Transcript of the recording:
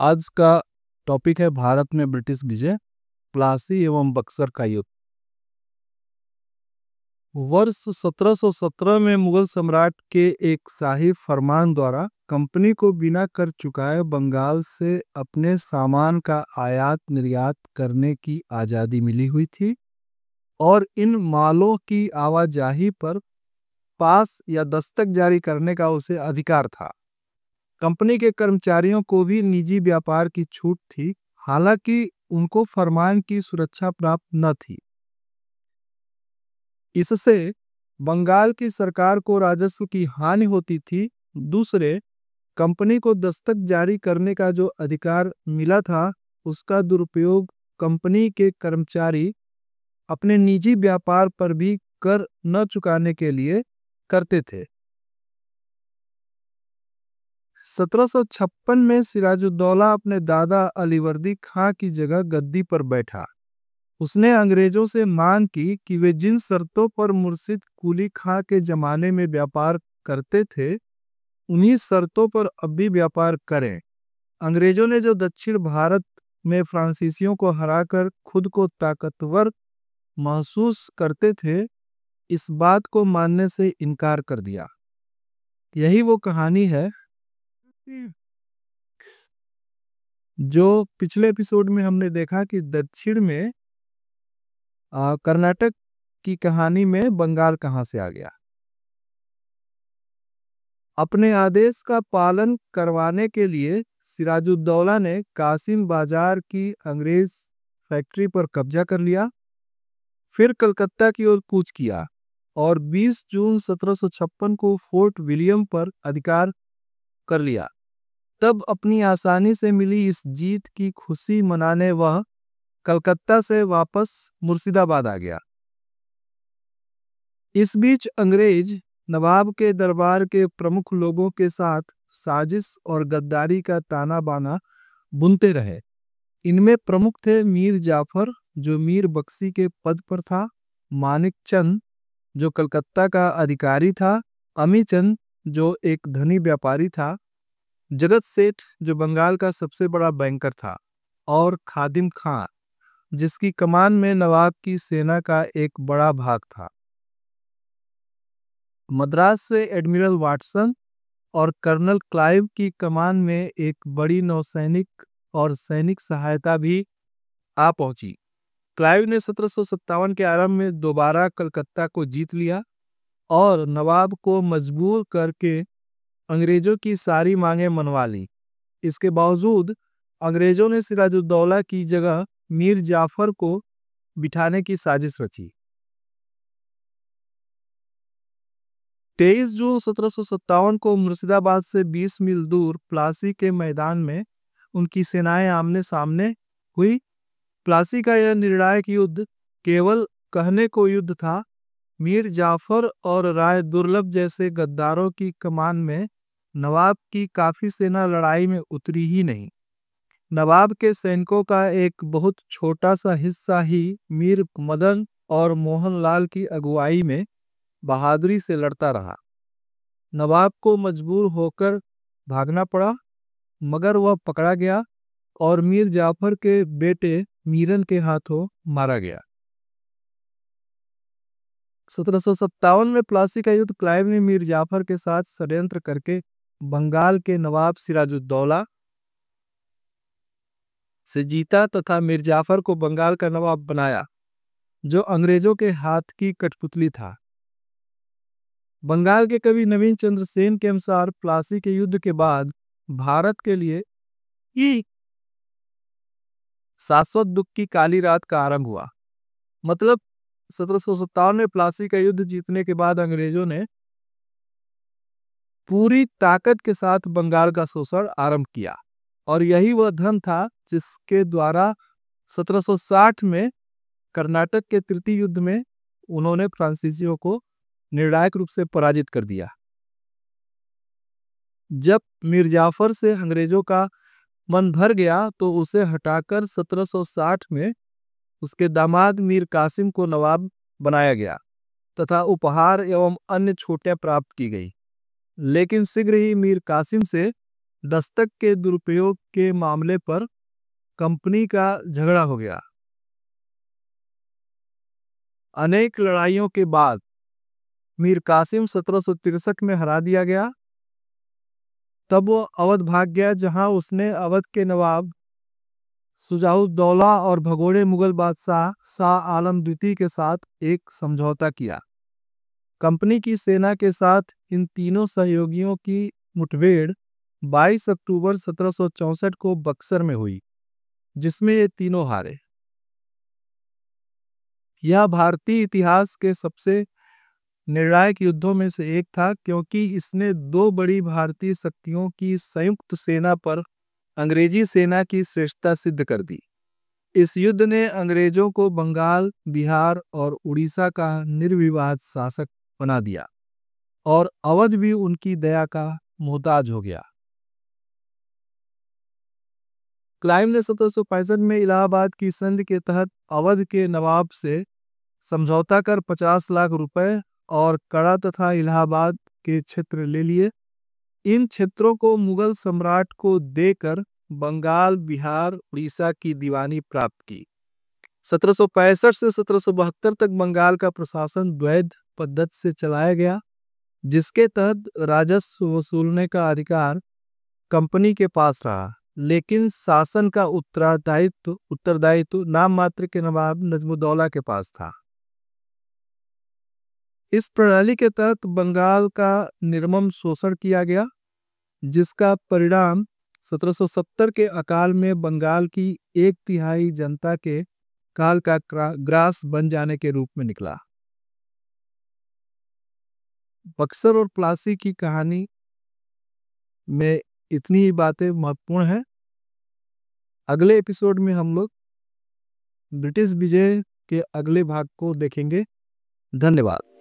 आज का टॉपिक है भारत में ब्रिटिश विजय, प्लासी एवं बक्सर का युद्ध। वर्ष 1717 में मुगल सम्राट के एक शाही फरमान द्वारा कंपनी को बिना कर चुकाए बंगाल से अपने सामान का आयात निर्यात करने की आज़ादी मिली हुई थी और इन मालों की आवाजाही पर पास या दस्तक जारी करने का उसे अधिकार था। कंपनी के कर्मचारियों को भी निजी व्यापार की छूट थी, हालांकि उनको फरमान की सुरक्षा प्राप्त न थी। इससे बंगाल की सरकार को राजस्व की हानि होती थी। दूसरे, कंपनी को दस्तक जारी करने का जो अधिकार मिला था, उसका दुरुपयोग कंपनी के कर्मचारी अपने निजी व्यापार पर भी कर न चुकाने के लिए करते थे। 1756 में सिराजुद्दौला अपने दादा अलीवर्दी खां की जगह गद्दी पर बैठा। उसने अंग्रेजों से मांग की कि वे जिन शर्तों पर मुर्शिद कुली खां के जमाने में व्यापार करते थे, उन्हीं शर्तों पर अब भी व्यापार करें। अंग्रेजों ने जो दक्षिण भारत में फ्रांसीसियों को हराकर खुद को ताकतवर महसूस करते थे, इस बात को मानने से इनकार कर दिया। यही वो कहानी है जो पिछले एपिसोड में हमने देखा कि दक्षिण में कर्नाटक की कहानी में बंगाल कहां से आ गया। अपने आदेश का पालन करवाने के लिए सिराजुद्दौला ने कासिम बाजार की अंग्रेज फैक्ट्री पर कब्जा कर लिया, फिर कलकत्ता की ओर कूच किया और 20 जून 1756 को फोर्ट विलियम पर अधिकार कर लिया। तब अपनी आसानी से मिली इस जीत की खुशी मनाने वह कलकत्ता से वापस मुर्शिदाबाद आ गया। इस बीच अंग्रेज नवाब के दरबार के प्रमुख लोगों के साथ साजिश और गद्दारी का ताना बाना बुनते रहे। इनमें प्रमुख थे मीर जाफर, जो मीर बख्शी के पद पर था, मानिक चंद, जो कलकत्ता का अधिकारी था, अमी चंद, जो एक धनी व्यापारी था, जगत सेठ, जो बंगाल का सबसे बड़ा बैंकर था, और खादिम खां, जिसकी कमान में नवाब की सेना का एक बड़ा भाग था। मद्रास से एडमिरल वाटसन और कर्नल क्लाइव की कमान में एक बड़ी नौसैनिक और सैनिक सहायता भी आ पहुंची। क्लाइव ने 1757 के आरंभ में दोबारा कलकत्ता को जीत लिया और नवाब को मजबूर करके अंग्रेजों की सारी मांगें मनवा ली। इसके बावजूद अंग्रेजों ने सिराजुद्दौला की जगह मीर जाफर को बिठाने की साजिश रची। 23 जून 1757 को मुर्शिदाबाद से 20 मील दूर प्लासी के मैदान में उनकी सेनाएं आमने सामने हुई। प्लासी का यह निर्णायक युद्ध केवल कहने को युद्ध था। मीर जाफर और राय दुर्लभ जैसे गद्दारों की कमान में नवाब की काफी सेना लड़ाई में उतरी ही नहीं। नवाब के सैनिकों का एक बहुत छोटा सा हिस्सा ही मीर मदन और मोहनलाल की अगुवाई में बहादुरी से लड़ता रहा। नवाब को मजबूर होकर भागना पड़ा, मगर वह पकड़ा गया और मीर जाफर के बेटे मीरन के हाथों मारा गया। 1757 में प्लासी का युद्ध क्लाइव ने मीर जाफर के साथ षड्यंत्र करके बंगाल के नवाब सिराजुद्दौला से जीता तथा मीर जाफर को बंगाल का नवाब बनाया, जो अंग्रेजों के हाथ की कठपुतली था। बंगाल के कवि नवीन चंद्र सेन के अनुसार प्लासी के युद्ध के बाद भारत के लिए शाश्वत दुख की काली रात का आरंभ हुआ। मतलब 1757 में प्लासी का युद्ध जीतने के बाद अंग्रेजों ने पूरी ताकत के साथ बंगाल का शोषण आरंभ किया और यही वह धन था जिसके द्वारा 1760 में कर्नाटक के तृतीय युद्ध में उन्होंने फ्रांसीसियों को निर्णायक रूप से पराजित कर दिया। जब मीर जाफर से अंग्रेजों का मन भर गया तो उसे हटाकर 1760 में उसके दामाद मीर कासिम को नवाब बनाया गया तथा उपहार एवं अन्य छूटें प्राप्त की गई। लेकिन शीघ्र ही मीर कासिम से दस्तक के दुरुपयोग के मामले पर कंपनी का झगड़ा हो गया। अनेक लड़ाइयों के बाद मीर कासिम 1763 में हरा दिया गया। तब वो अवध भाग गया, जहां उसने अवध के नवाब शुजाउद्दौला और भगोड़े मुगल बादशाह शाह आलम द्वितीय के साथ एक समझौता किया। कंपनी की सेना के साथ इन तीनों सहयोगियों की मुठभेड़ 22 अक्टूबर 1764 को बक्सर में हुई, जिसमें ये तीनों हारे। यह भारतीय इतिहास के सबसे निर्णायक युद्धों में से एक था, क्योंकि इसने दो बड़ी भारतीय शक्तियों की संयुक्त सेना पर अंग्रेजी सेना की श्रेष्ठता सिद्ध कर दी। इस युद्ध ने अंग्रेजों को बंगाल, बिहार और उड़ीसा का निर्विवाद शासक बना दिया और अवध भी उनकी दया का मोहताज हो गया। क्लाइव ने 1765 में इलाहाबाद की संधि के तहत अवध के नवाब से समझौता कर 50 लाख रुपए और कड़ा तथा इलाहाबाद के क्षेत्र ले लिए। इन क्षेत्रों को मुगल सम्राट को देकर बंगाल, बिहार, उड़ीसा की दीवानी प्राप्त की। 1765 से 1772 तक बंगाल का प्रशासन द्वैध पद्धति से चलाया गया, जिसके तहत राजस्व वसूलने का अधिकार कंपनी के पास रहा, लेकिन शासन का उत्तरदायित्व नाम मात्र के नवाब नजमुद्दौला के पास था। इस प्रणाली के तहत बंगाल का निर्मम शोषण किया गया, जिसका परिणाम 1770 के अकाल में बंगाल की 1/3 जनता के काल का ग्रास बन जाने के रूप में निकला। बक्सर और प्लासी की कहानी में इतनी ही बातें महत्वपूर्ण हैं। अगले एपिसोड में हम लोग ब्रिटिश विजय के अगले भाग को देखेंगे। धन्यवाद।